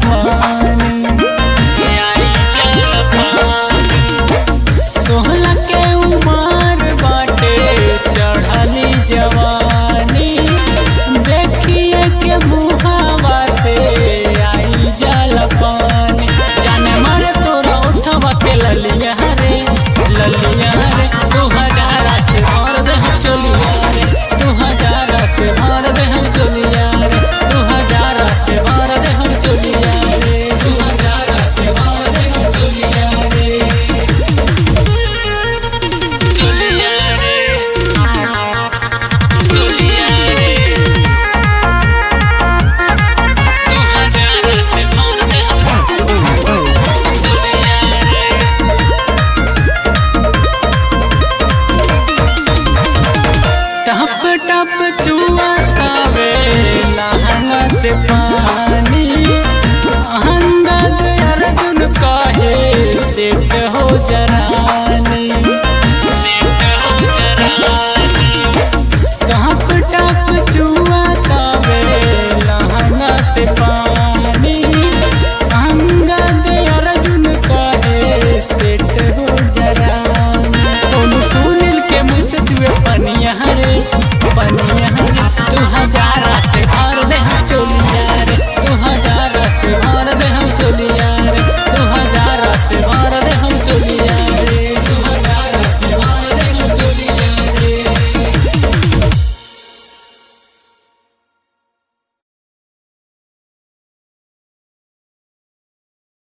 पानी। 16 के उम्र बाटे चढ़ली जवानी, देखिए के मुहावा से आई जल पानी। जाने मारे तोरा उठवा के ललिया रे 2000 से भर दे हम चोलिया रे 2000 से भर दे हम चोलिया रे 2000 से भर दे हम चोलिया रे 2000 से भर दे हम चोलिया रे चोलिया रे चोलिया रे 2000 से भर दे हम चोलिया रे। टप टप चुआतावे लहंगा से पानी, अंगद अर्जुन काहे सेट हो जरा